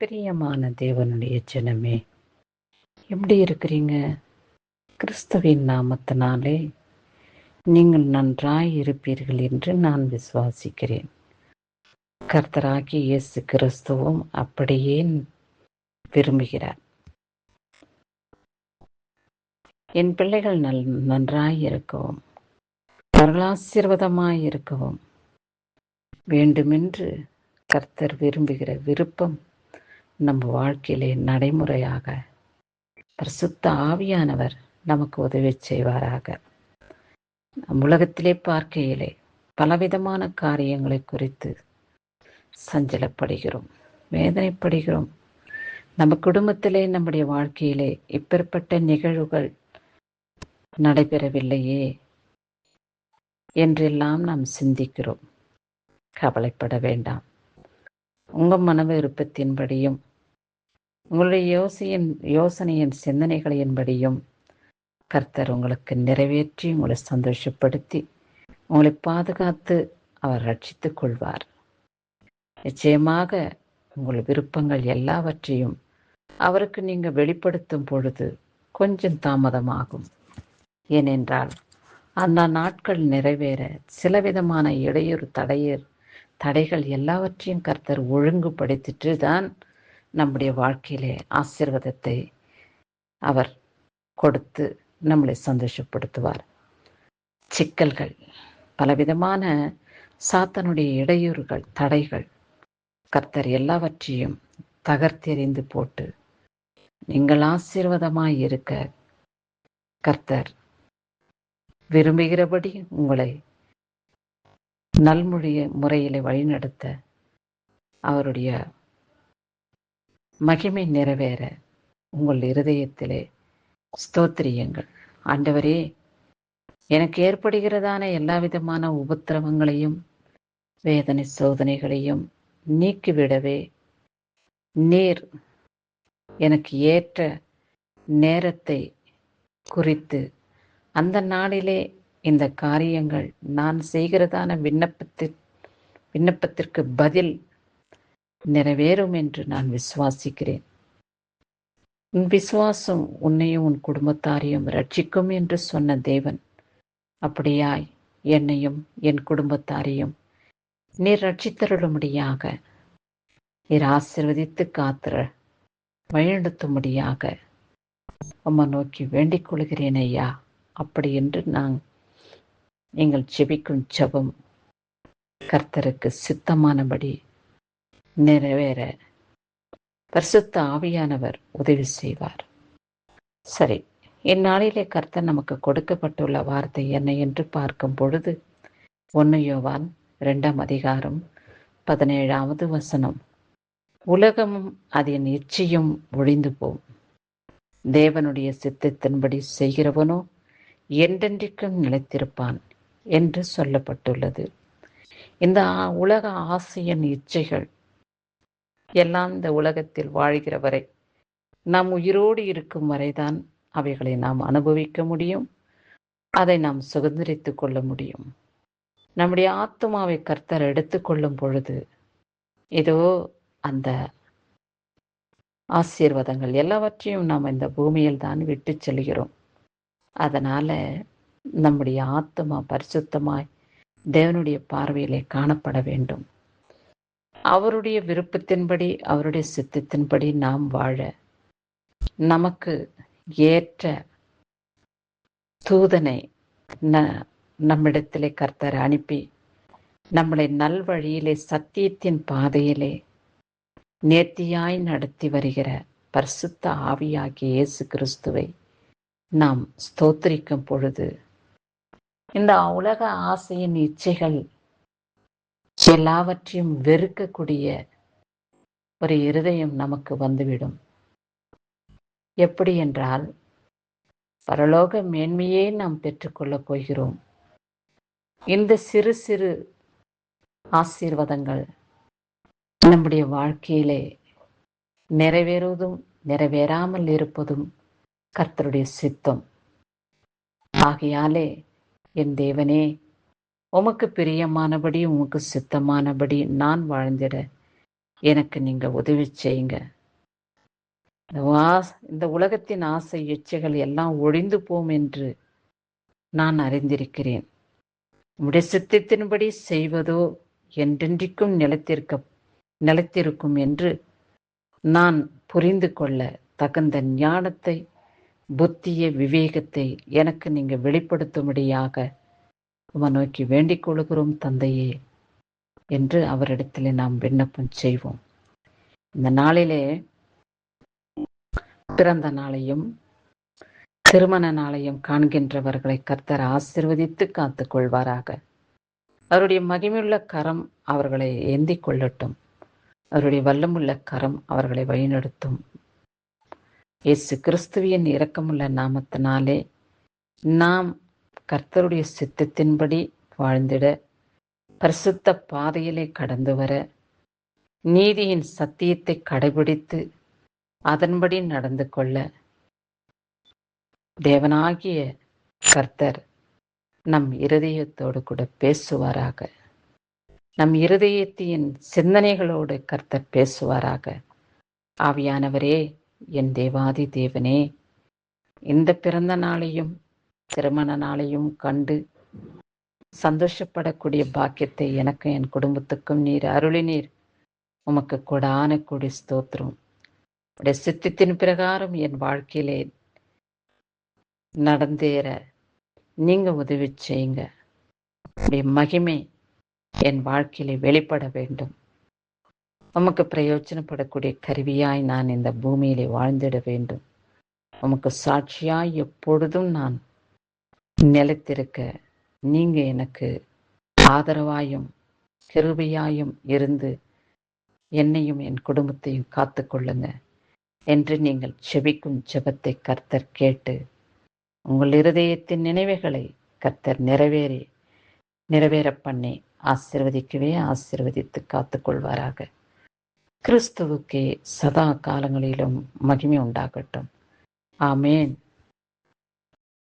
பிரியமான தேவனுடைய ஜனமே, எப்படி இருக்கிறீங்க? கிறிஸ்துவின் நாமத்தினாலே நீங்கள் நன்றாய் இருப்பீர்கள் என்று நான் விசுவாசிக்கிறேன். கர்த்தராகிய இயேசு கிறிஸ்துவும் அப்படியே விரும்புகிறார். என் பிள்ளைகள் நன்றாய் இருக்கவும், அவர்கள் ஆசீர்வாதமாய் இருக்கவும் வேண்டுமென்று கர்த்தர் விரும்புகிற விருப்பம் நம்ம வாழ்க்கையிலே நடைமுறையாக பரிசுத்த ஆவியானவர் நமக்கு உதவி செய்வாராக. நம் உலகத்திலே பார்க்கையிலே பலவிதமான காரியங்களை குறித்து சஞ்சலப்படுகிறோம், வேதனைப்படுகிறோம். நம்ம குடும்பத்திலே, நம்முடைய வாழ்க்கையிலே இப்பேற்பட்ட நிகழ்வுகள் நடைபெறவில்லையே என்றெல்லாம் நாம் சிந்திக்கிறோம். கவலைப்பட வேண்டாம். உங்கள் மன விருப்பத்தின்படியும் உங்களுடைய யோசனையின் சிந்தனைகளின்படியும் கர்த்தர் உங்களுக்கு நிறைவேற்றி உங்களை சந்தோஷப்படுத்தி உங்களை பாதுகாத்து அவர் ரட்சித்துக் கொள்வார். நிச்சயமாக உங்கள் விருப்பங்கள் எல்லாவற்றையும் அவருக்கு நீங்கள் வெளிப்படுத்தும் பொழுது கொஞ்சம் தாமதமாகும். ஏனென்றால் அந்த நாட்கள் நிறைவேற சில விதமான இடையூறு தடைகள் எல்லாவற்றையும் கர்த்தர் ஒழுங்குபடுத்திட்டு தான் நம்முடைய வாழ்க்கையிலே ஆசீர்வாதத்தை அவர் கொடுத்து நம்மளை சந்தோஷப்படுத்துவார். சிக்கல்கள், பலவிதமான சாத்தானுடைய இடையூறுகள், தடைகள், கர்த்தர் எல்லாவற்றையும் தகர்த்தெறிந்து போட்டு நீங்கள் ஆசீர்வாதமாய் இருக்க கர்த்தர் விரும்புகிறபடி உங்களை முறையிலே வழிநடத்த அவருடைய மகிமை நிறைவேற உங்கள் இருதயத்திலே ஸ்தோத்திரியுங்கள். ஆண்டவரே, எனக்கு ஏற்படுகிறதான எல்லா விதமான உபத்திரவங்களையும் வேதனை சோதனைகளையும் நீக்கிவிடவே நீர் எனக்கு ஏற்ற நேரத்தை குறித்து அந்த நாளிலே இந்த காரியங்கள் நான் செய்கிறதான விண்ணப்பத்திற்கு பதில் நிறைவேறும் என்று நான் விசுவாசிக்கிறேன். உன் விசுவாசம் உன்னையும் உன் குடும்பத்தாரையும் ரட்சிக்கும் என்று சொன்ன தேவன் அப்படியாய் என்னையும் என் குடும்பத்தாரையும் நீர் ரட்சித்தருளும்படியாக, நீர் ஆசீர்வதித்து காத்திர வழிநடத்தும்படியாக உம்மை நோக்கி வேண்டிக் கொள்கிறேன் ஐயா. அப்படி என்று நீங்கள் ஜெபிக்கும் ஜெபம் கர்த்தருக்கு சித்தமானபடி நிறைவேற பரிசுத்த ஆவியானவர் உதவி செய்வார். சரி, இந்நாளிலே கர்த்தர் நமக்கு கொடுக்கப்பட்டுள்ள வார்த்தை என்ன என்று பார்க்கும் பொழுது 1 யோவான் 2ஆம் அதிகாரம் 17வது வசனம். உலகமும் அதன் இச்சையும் ஒழிந்து போம், தேவனுடைய சித்தத்தின்படி செய்கிறவனோ என்றென்றைக்கும் நிலைத்திருப்பான் என்று சொல்லப்பட்டுள்ளது. இந்த உலக ஆசையின் இச்சைகள் எல்லாம் இந்த உலகத்தில் வாழ்கிற வரை, நாம் உயிரோடு இருக்கும் வரைதான் அவைகளை நாம் அனுபவிக்க முடியும், அதை நாம் சுதந்திரித்துக் கொள்ள முடியும். நம்முடைய ஆத்மாவை கர்த்தர் எடுத்துக்கொள்ளும் பொழுது இதோ அந்த ஆசீர்வாதங்கள் எல்லாவற்றையும் நாம் இந்த பூமியில் தான் விட்டு செல்கிறோம். அதனால நம்முடைய ஆத்மா பரிசுத்தமாய் தேவனுடைய பார்வையிலே காணப்பட வேண்டும். அவருடைய விருப்பத்தின்படி, அவருடைய சித்தத்தின்படி நாம் வாழ நமக்கு ஏற்ற தூதனை நம்மிடத்திலே கர்த்தர் அனுப்பி நம்மளை நல்வழியிலே சத்தியத்தின் பாதையிலே நேர்த்தியாய் நடத்தி வருகிற பரிசுத்த ஆவியாகிய இயேசு கிறிஸ்துவை நாம் ஸ்தோத்திரிக்கும் பொழுது இந்த உலக ஆசையின் இச்சைகள் எல்லாவற்றையும் வெறுக்கக்கூடிய ஒரு இருதயம் நமக்கு வந்துவிடும். எப்படி என்றால், பரலோக மேன்மையே நாம் பெற்றுக்கொள்ளப் போகிறோம். இந்த சிறு சிறு ஆசீர்வாதங்கள் நம்முடைய வாழ்க்கையிலே நிறைவேறுவதும் நிறைவேறாமல் இருப்பதும் கர்த்தருடைய சித்தம். ஆகையாலே என் தேவனே, உமக்கு பிரியமானபடி உமக்கு சித்தமானபடி நான் வாழ்ந்திட எனக்கு நீங்க உதவி செய்யுங்க. இந்த உலகத்தின் ஆசை இச்சைகள் எல்லாம் ஒழிந்து போம் என்று நான் அறிந்திருக்கிறேன். உம்முடைய சித்தத்தின்படி செய்வதோ என்றென்றைக்கும் நிலைத்திருக்கும் என்று நான் புரிந்து கொள்ள தகுந்த ஞானத்தை, புத்திய, விவேகத்தை எனக்கு நீங்க வெளிப்படுத்தும்படியாக உம்மை நோக்கி வேண்டிக் கொள்கிறோம் தந்தையே என்று அவரிடத்திலே நாம் விண்ணப்பம் செய்வோம். இந்த நாளிலே பிறந்த நாளையும் திருமண நாளையும் காண்கின்றவர்களை கர்த்தர் ஆசீர்வதித்து காத்துக் கொள்வாராக. அவருடைய மகிமையுள்ள கரம் அவர்களை ஏந்திக் கொள்ளட்டும். அவருடைய வல்லமுள்ள கரம் அவர்களை வழிநடத்தும். இயேசு கிறிஸ்துவின் இரக்கமுள்ள நாமத்தினாலே நாம் கர்த்தருடைய சித்தத்தின்படி வாழ்ந்திட, பரிசுத்த பாதையிலே கடந்து வர, நீதியின் சத்தியத்தை கடைபிடித்து அதன்படி நடந்து கொள்ள தேவனாகிய கர்த்தர் நம் இருதயத்தோடு கூட பேசுவாராக. நம் இருதயத்தின் சிந்தனைகளோடு கர்த்தர் பேசுவாராக. ஆவியானவரே, என் தேவாதி தேவனே, இந்த பிறந்த நாளையும் திருமண நாளையும் கண்டு சந்தோஷப்படக்கூடிய பாக்கியத்தை எனக்கும் என் குடும்பத்துக்கும் நீர் அருளினீர். உமக்கு கொடான கொடி ஸ்தோத்திரம். உடைய சித்தத்தின் பிரகாரம் என் வாழ்க்கையிலே நடந்தேற நீங்க உதவி செய்யுங்க. உடைய மகிமை என் வாழ்க்கையிலே வெளிப்பட வேண்டும். உமக்கு பிரயோஜனப்படக்கூடிய கருவியாய் நான் இந்த பூமியிலே வாழ்ந்திட வேண்டும். உமக்கு சாட்சியாய் எப்பொழுதும் நான் நிலைத்திருக்க நீங்க எனக்கு ஆதரவாயும் கிருபையாயும் இருந்து என்னையும் என் குடும்பத்தையும் காத்து கொள்ளுங்க என்று நீங்கள் செபிக்கும் ஜெபத்தை கர்த்தர் கேட்டு உங்கள் இருதயத்தின் நினைவுகளை கர்த்தர் நிறைவேற பண்ணி ஆசீர்வதித்து காத்துக்கொள்வாராக. கிறிஸ்துவுக்கே சதா காலங்களிலும் மகிமை உண்டாகட்டும். ஆமேன்.